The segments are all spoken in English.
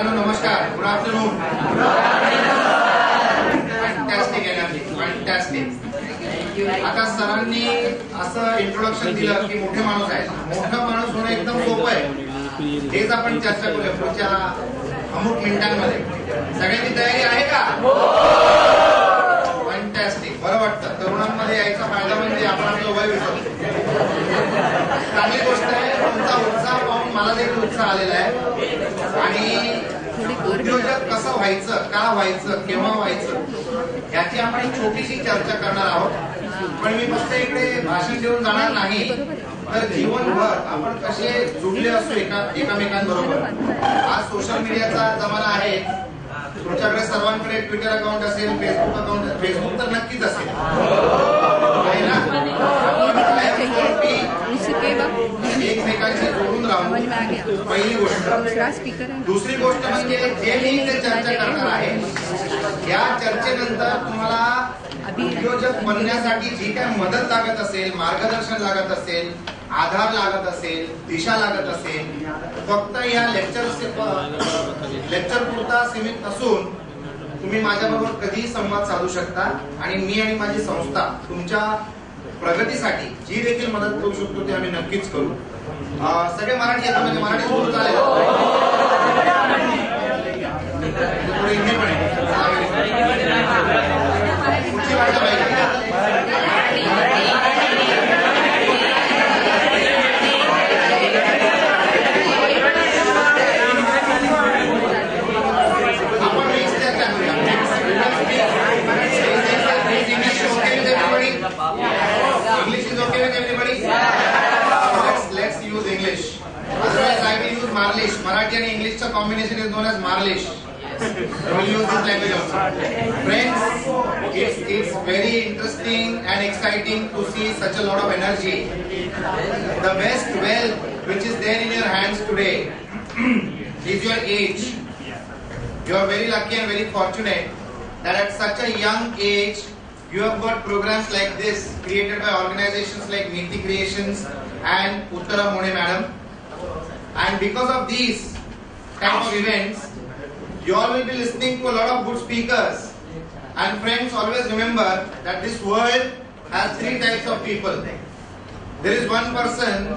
सरांनो नमस्कार. Good afternoon. Fantastic energy, fantastic. आता सरांनी असं इंट्रोडक्शन दिलं की मोठे माणूस आहे. मोठा माणूस होणं एकदम सोपं आहे. हेच आपण चर्चा करूया पुढच्या अमुक मिनिटांमध्ये. सगळ्यांची तयारी आहे का? फॅन्टॅस्टिक. बरं वाटतं. तरुणांमध्ये यायचा फायदा म्हणजे आपण आपलं वय विसरतो. चांगली गोष्ट आहे. तुमचा उत्साह पाहून मला देखील उत्साह आलेला आहे. आणि उद्योजक कसं व्हायचं, का व्हायचं, केव्हा व्हायचं याची आपण एक छोटीशी चर्चा करणार आहोत. पण मी फक्त इकडे भाषण देऊन जाणार नाही, तर जीवनभर आपण कसे जुडले असू एकामेकांबरोबर. आज सोशल मीडियाचा जमाना आहे. तुमच्याकडे सर्वांकडे ट्विटर अकाउंट असेल, फेसबुक अकाउंट. फेसबुक तर नक्कीच असेल आहे ना. एकमेकांशी जोडून राहून पहिली गोष्ट. दुसरी गोष्ट म्हणजे जे मी इथे चर्चा करणार आहे, या चर्चेनंतर तुम्हाला उद्योजक बनण्यासाठी जी काय मदत लागत असेल, मार्गदर्शन लागत असेल, आधार लागत असेल, दिशा लागत असेल, फक्त या लेक्चर पुरता सीमित नसून तुम्ही माझ्याबरोबर कधीही संवाद साधू शकता. आणि मी आणि माझी संस्था तुमच्या प्रगतीसाठी जी देखील मदत करू शकतो ते आम्ही नक्कीच करू. सगळे मराठी येतात म्हणजे मराठी बोलू चालेल. थोडी हिंदी पण आहे. कुठची भाषा पाहिजे? English is okay with everybody? Let's use English. Otherwise I will use Marlish. Marathi and English चा combination is known as Marlish. I will use this language also. Friends, it's very interesting and exciting to see such a lot of energy. The best wealth which is there in your hands today is your age. You are very lucky and very fortunate that at such a young age you have got programs like this created by organizations like Niti Creations and Uttara Mone Madam. And because of these type of events, you all will be listening to a lot of good speakers. And friends, always remember that this world has three types of people. There is one person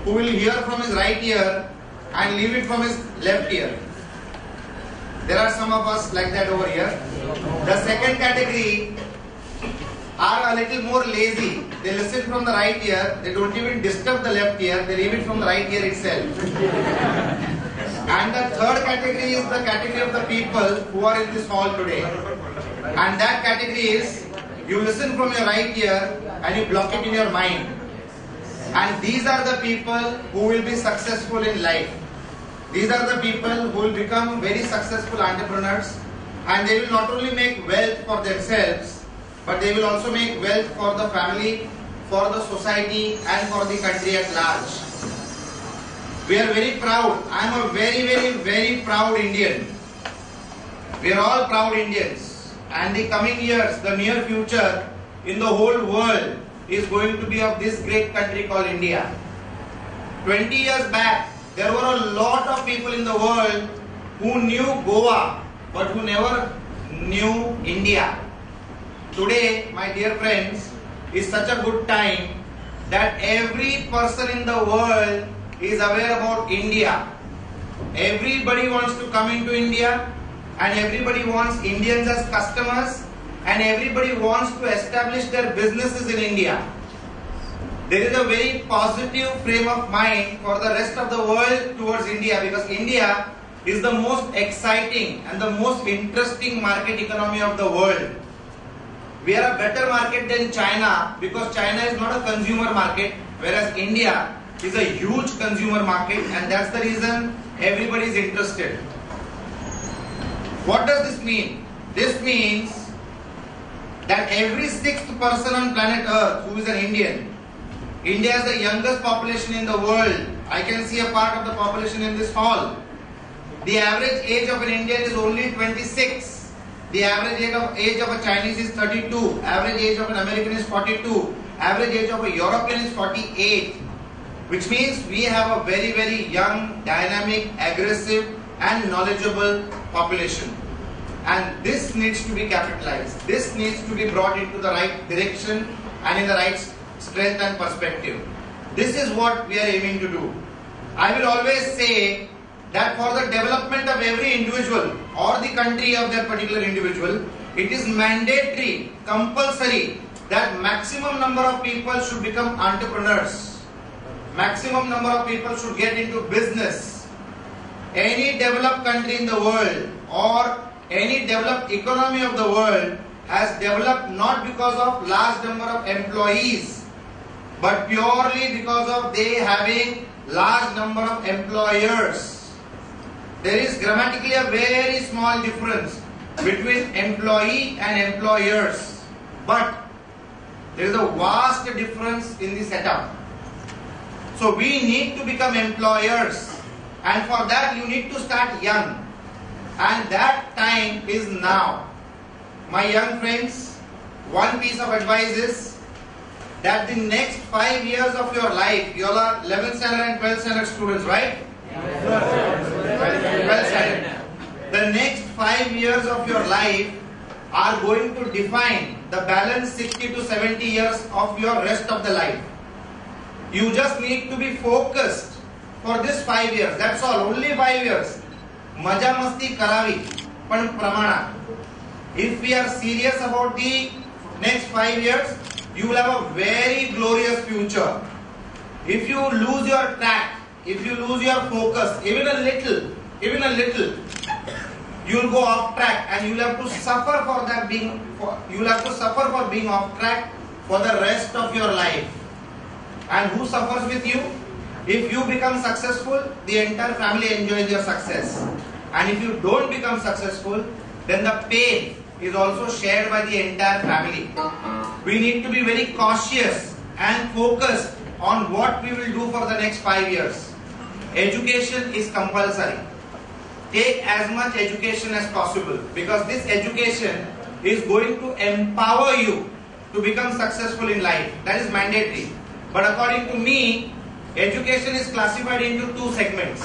who will hear from his right ear and leave it from his left ear. There are some of us like that over here. The second category are a little more lazy. They listen from the right ear. They don't even disturb the left ear. They leave it from the right ear itself. And the third category is the category of the people who are in this hall today. And that category is you listen from your right ear and you block it in your mind. And these are the people who will be successful in life. These are the people who will become very successful entrepreneurs. And they will not only make wealth for themselves, but they will also make wealth for the family, for the society and for the country at large. We are very proud. I am a very, very, very proud Indian. We are all proud Indians. And the coming years, the near future in the whole world is going to be of this great country called India. 20 years back, there were a lot of people in the world who knew Goa, but who never knew India. Today, my dear friends, is such a good time that every person in the world is aware about India. Everybody wants to come into India, and everybody wants Indians as customers, and everybody wants to establish their businesses in India. There is a very positive frame of mind for the rest of the world towards India, because India is the most exciting and the most interesting market economy of the world. We are a better market than China because China is not a consumer market, whereas India is a huge consumer market, and that's the reason everybody is interested. What does this mean? This means that every sixth person on planet Earth who is an Indian. India is the youngest population in the world. I can see a part of the population in this hall. The average age of an Indian is only 26. The average age of a Chinese is 32. Average age of an American is 42. Average age of a European is 48. Which means we have a very, very young, dynamic, aggressive and knowledgeable population. And this needs to be capitalized. This needs to be brought into the right direction and in the right strength and perspective. This is what we are aiming to do. I will always say that for the development of every individual or the country of that particular individual, it is mandatory, compulsory that maximum number of people should become entrepreneurs. Maximum number of people should get into business. Any developed country in the world or any developed economy of the world has developed not because of large number of employees, but purely because of they having large number of employers. There is grammatically a very small difference between employee and employers, but there is a vast difference in the setup. So we need to become employers, and for that you need to start young, and that time is now. My young friends, one piece of advice is that the next 5 years of your life, you all are 11th standard and 12th standard students, right? Yes. 12th standard. The next 5 years of your life are going to define the balance 60 to 70 years of your rest of the life. You just need to be focused for this 5 years. That's all. Only 5 years. Maja masti karavi, pan pramana. If we are serious about the next 5 years, you will have a very glorious future. If you lose your track, if you lose your focus, even a little, you will go off track, and you will have to suffer for that you will have to suffer for being off track for the rest of your life. And who suffers with you? If you become successful, the entire family enjoys your success. And if you don't become successful, then the pain is also shared by the entire family. We need to be very cautious and focused on what we will do for the next 5 years. Education is compulsory. Take as much education as possible, because this education is going to empower you to become successful in life. That is mandatory. But according to me, education is classified into two segments.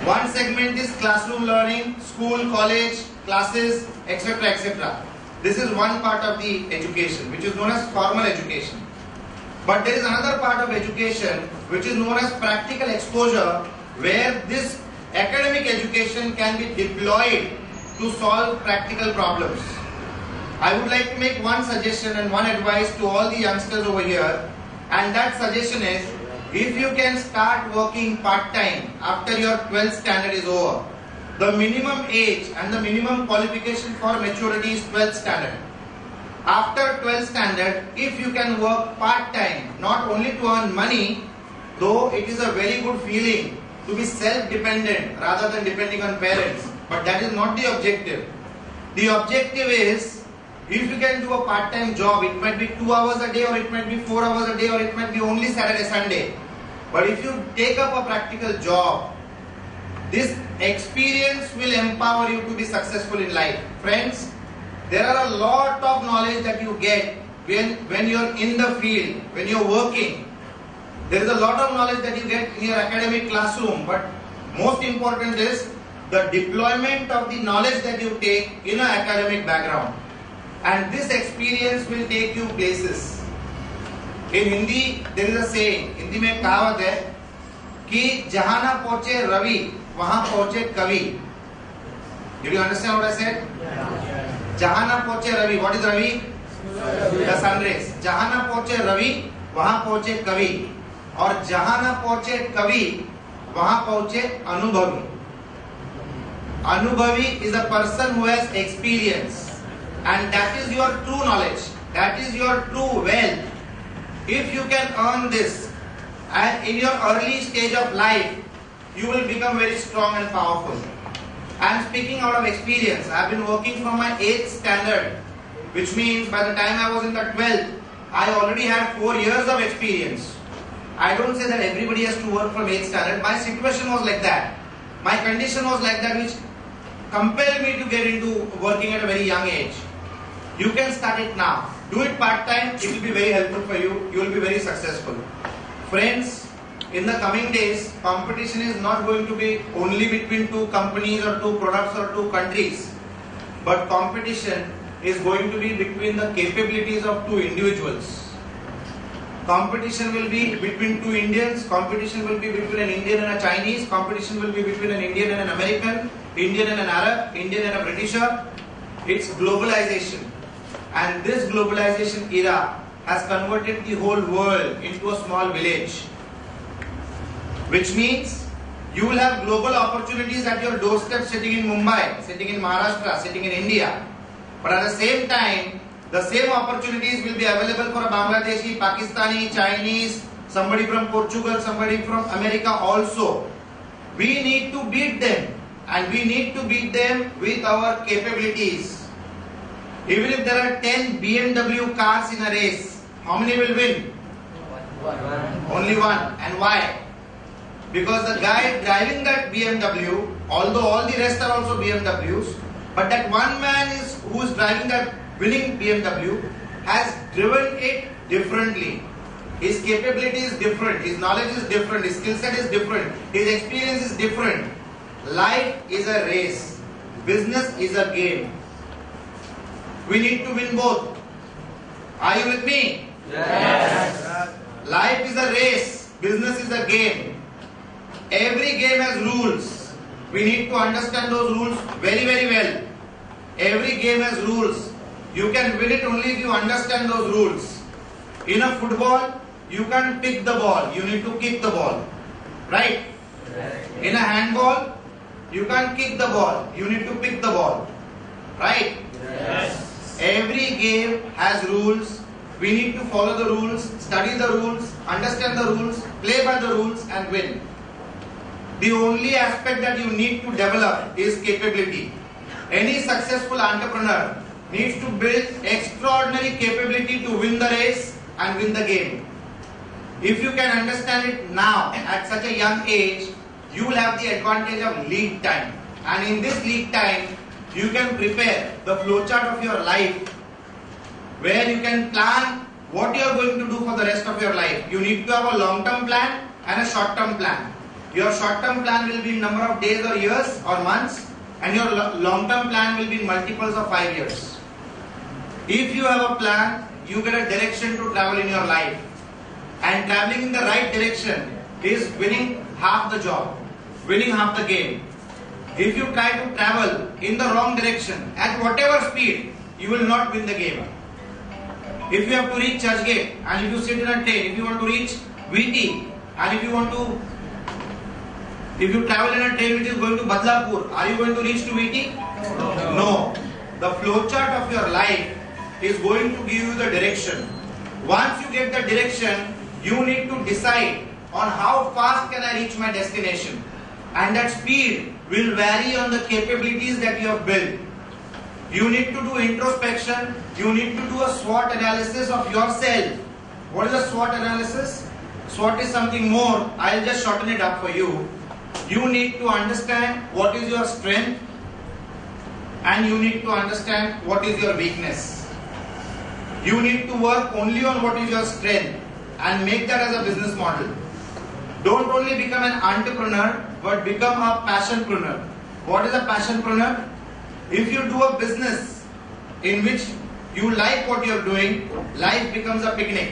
One segment is classroom learning, school, college, classes, etc., etc. This is one part of the education, which is known as formal education. But there is another part of education which is known as practical exposure, where this academic education can be deployed to solve practical problems. I would like to make one suggestion and one advice to all the youngsters over here, and that suggestion is, if you can start working part-time after your 12th standard is over. The minimum age and the minimum qualification for maturity is 12th standard. After 12th standard, if you can work part-time, not only to earn money, though it is a very good feeling to be self-dependent rather than depending on parents, but that is not the objective. The objective is, if you can do a part-time job, it might be 2 hours a day, or it might be 4 hours a day, or it might be only Saturday, Sunday. But if you take up a practical job, this experience will empower you to be successful in life. Friends, there are a lot of knowledge that you get when you are in the field, when you are working. There is a lot of knowledge that you get in your academic classroom, but most important is the deployment of the knowledge that you take in an academic background. And this experience will take you places. In Hindi, there is a saying, Hindi में कहावत है कि जहाँ ना पहुँचे रवि, वहाँ पहुँचे कवि. Did you understand what I said? जहाँ ना पहुँचे Ravi, what is Ravi? The sun rays. जहाँ ना पहुँचे रवि, वहाँ पहुँचे कवि. और जहाँ ना पहुँचे कवि, वहाँ पहुँचे अनुभवी. Anubhavi is a person who has experience, and that is your true knowledge. That is your true wealth. If you can earn this, and in your early stage of life, you will become very strong and powerful. I am speaking out of experience. I have been working from my 8th standard, which means by the time I was in the 12th, I already had 4 years of experience. I don't say that everybody has to work from 8th standard. My situation was like that. My condition was like that, which compelled me to get into working at a very young age. You can start it now. Do it part-time. It will be very helpful for you. You will be very successful. Friends, in the coming days, competition is not going to be only between two companies or two products or two countries, but competition is going to be between the capabilities of two individuals. Competition will be between two Indians, competition will be between an Indian and a Chinese, competition will be between an Indian and an American, Indian and an Arab, Indian and a Britisher. It's globalization. And this globalization era has converted the whole world into a small village. Which means you will have global opportunities at your doorstep sitting in Mumbai, sitting in Maharashtra, sitting in India. But at the same time, the same opportunities will be available for a Bangladeshi, Pakistani, Chinese, somebody from Portugal, somebody from America also. We need to beat them, and we need to beat them with our capabilities. Even if there are 10 BMW cars in a race, how many will win? Only one. And why? Because the guy driving that BMW, although all the rest are also BMWs, but that one man who is driving that winning BMW has driven it differently. His capability is different, his knowledge is different, his skill set is different, his experience is different. Life is a race. Business is a game. We need to win both. Are you with me? Yes. Life is a race. Business is a game. Every game has rules. We need to understand those rules very, very well. Every game has rules. You can win it only if you understand those rules. In a football, you can't pick the ball. You need to kick the ball. Right? In a handball, you can't kick the ball. You need to pick the ball. Right? Yes. Every game has rules. We need to follow the rules, study the rules, understand the rules, play by the rules and win. The only aspect that you need to develop is capability. Any successful entrepreneur needs to build extraordinary capability to win the race and win the game. If you can understand it now at such a young age, you will have the advantage of lead time. And in this lead time, you can prepare the flowchart of your life where you can plan what you are going to do for the rest of your life. You need to have a long-term plan and a short-term plan. Your short-term plan will be in number of days or years or months, and your long-term plan will be in multiples of 5 years. If you have a plan, you get a direction to travel in your life. And traveling in the right direction is winning half the job, winning half the game. If you try to travel in the wrong direction, at whatever speed, you will not win the game. If you have to reach Churchgate, and if you sit in a train, if you want to reach VT, and if you travel in a train which is going to Badlapur, are you going to reach to VT? No. The flowchart of your life is going to give you the direction. Once you get the direction, you need to decide on how fast can I reach my destination. And that speed will vary on the capabilities that you have built. You need to do introspection. You need to do a SWOT analysis of yourself. What is a SWOT analysis? SWOT is something more. I'll just shorten it up for you. You need to understand what is your strength, and you need to understand what is your weakness. You need to work only on what is your strength and make that as a business model. Don't only become an entrepreneur, but become a passionpreneur. What is a passionpreneur? If you do a business in which you like what you are doing, life becomes a picnic.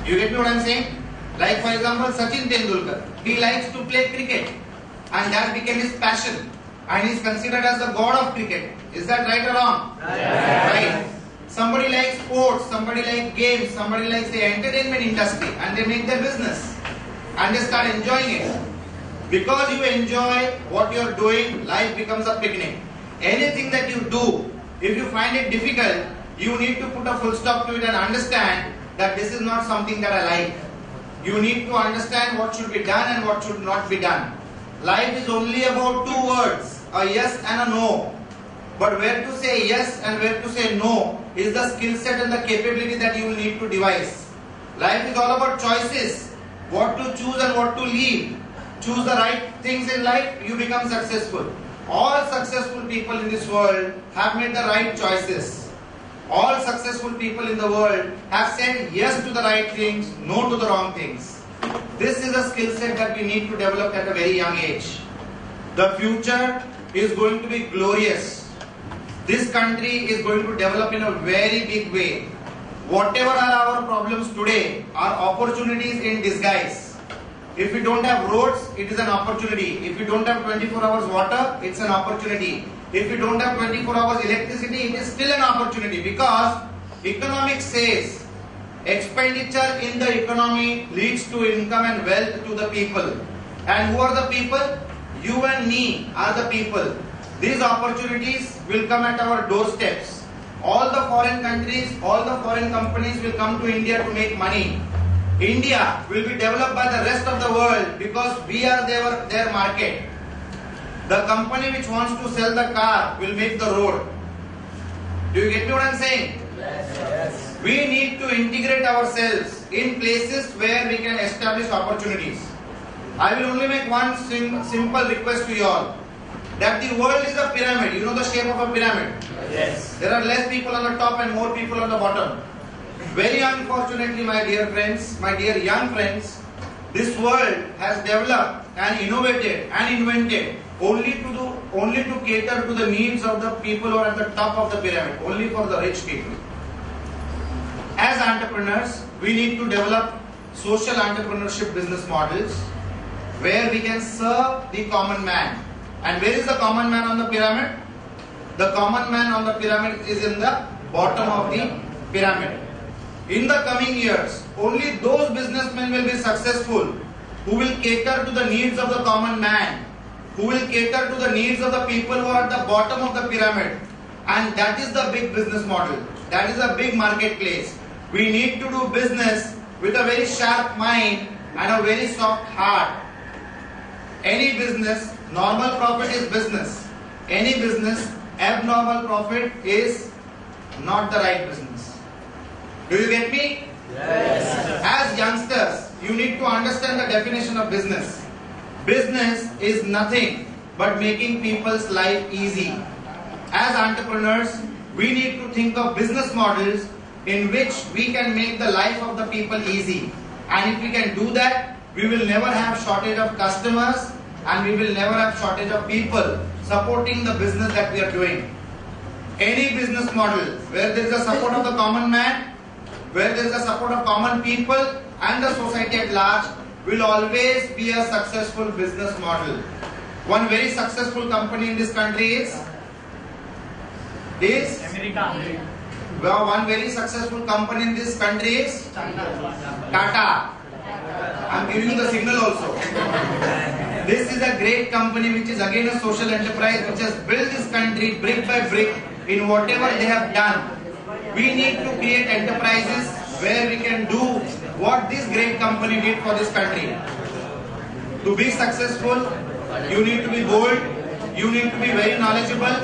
You get me what I am saying? Like for example, Sachin Tendulkar. He likes to play cricket, and that became his passion. And he is considered as the god of cricket. Is that right or wrong? Right. Somebody likes sports, somebody likes games, somebody likes the entertainment industry, and they make their business. And they start enjoying it. Because you enjoy what you are doing, life becomes a picnic. Anything that you do, if you find it difficult, you need to put a full stop to it and understand that this is not something that I like. You need to understand what should be done and what should not be done. Life is only about two words, a yes and a no. But where to say yes and where to say no is the skill set and the capability that you will need to devise. Life is all about choices. What to choose and what to leave. Choose the right things in life, you become successful. All successful people in this world have made the right choices. All successful people in the world have said yes to the right things, no to the wrong things. This is a skill set that we need to develop at a very young age. The future is going to be glorious. This country is going to develop in a very big way. Whatever are our problems today are opportunities in disguise. If we don't have roads, it is an opportunity. If we don't have 24 hours water, it's an opportunity. If we don't have 24 hours electricity, it is still an opportunity, because economics says expenditure in the economy leads to income and wealth to the people. And who are the people? You and me are the people. These opportunities will come at our doorsteps. All the foreign countries, all the foreign companies will come to India to make money. India will be developed by the rest of the world because we are their market. The company which wants to sell the car will make the road. Do you get me what I am saying? Yes. We need to integrate ourselves in places where we can establish opportunities. I will only make one simple request to you all. That the world is a pyramid. You know the shape of a pyramid? Yes. There are less people on the top and more people on the bottom. Very unfortunately, my dear friends, my dear young friends, this world has developed and innovated and invented only to cater to the needs of the people who are at the top of the pyramid, only for the rich people. As entrepreneurs, we need to develop social entrepreneurship business models where we can serve the common man. And where is the common man on the pyramid? The common man on the pyramid is in the bottom of the pyramid. In the coming years, only those businessmen will be successful who will cater to the needs of the common man, who will cater to the needs of the people who are at the bottom of the pyramid. And that is the big business model. That is a big marketplace. We need to do business with a very sharp mind and a very soft heart. Any business, normal profit is business. Any business, abnormal profit is not the right business. Do you get me? Yes. As youngsters, you need to understand the definition of business. Business is nothing but making people's life easy. As entrepreneurs, we need to think of business models in which we can make the life of the people easy. And if we can do that, we will never have shortage of customers and we will never have shortage of people supporting the business that we are doing. Any business model where there is a support of the common man, where there is a support of common people and the society at large, will always be a successful business model. One very successful company in this country is America. Well, one very successful company in this country is Tata. I am giving you the signal also. This is a great company which is again a social enterprise which has built this country brick by brick in whatever they have done. We need to create enterprises where we can do what this great company did for this country. To be successful, you need to be bold, you need to be very knowledgeable,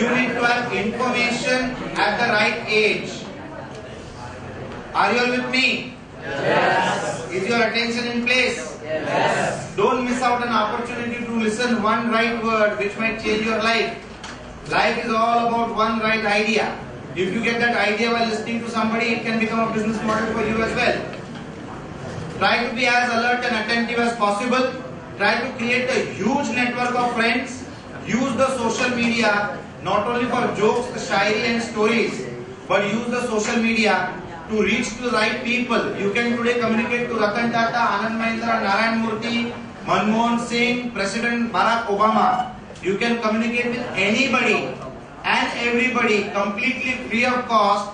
you need to have information at the right age. Are you all with me? Yes. Is your attention in place? Yes. Don't miss out an opportunity to listen one right word which might change your life. Life is all about one right idea. If you get that idea while listening to somebody, it can become a business model for you as well. Try to be as alert and attentive as possible. Try to create a huge network of friends. Use the social media not only for jokes, shairi and stories, but use the social media to reach to the right people. You can today communicate to Ratan Tata, Anand Mahindra, Narayan Murthy, Manmohan Singh, President Barack Obama. You can communicate with anybody and everybody completely free of cost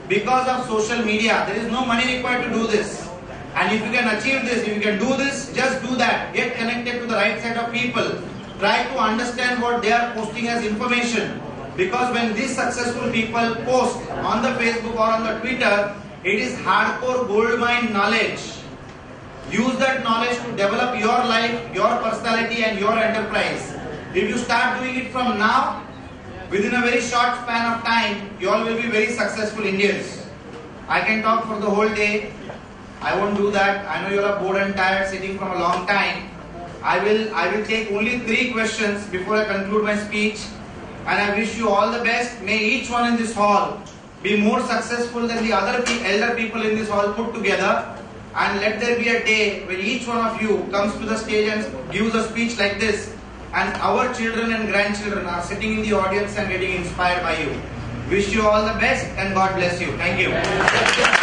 because of social media. There is no money required to do this. And if you can achieve this, if you can do this, just do that. Get connected to the right set of people. Try to understand what they are posting as information. Because when these successful people post on the Facebook or on the Twitter, it is hardcore goldmine knowledge. Use that knowledge to develop your life, your personality and your enterprise. If you start doing it from now, within a very short span of time, you all will be very successful Indians. I can talk for the whole day. I won't do that. I know you all are bored and tired sitting from a long time. I will take only 3 questions before I conclude my speech. And I wish you all the best. May each one in this hall be more successful than the other elder people in this hall put together. And let there be a day when each one of you comes to the stage and gives a speech like this, and our children and grandchildren are sitting in the audience and getting inspired by you. Wish you all the best and God bless you. Thank you.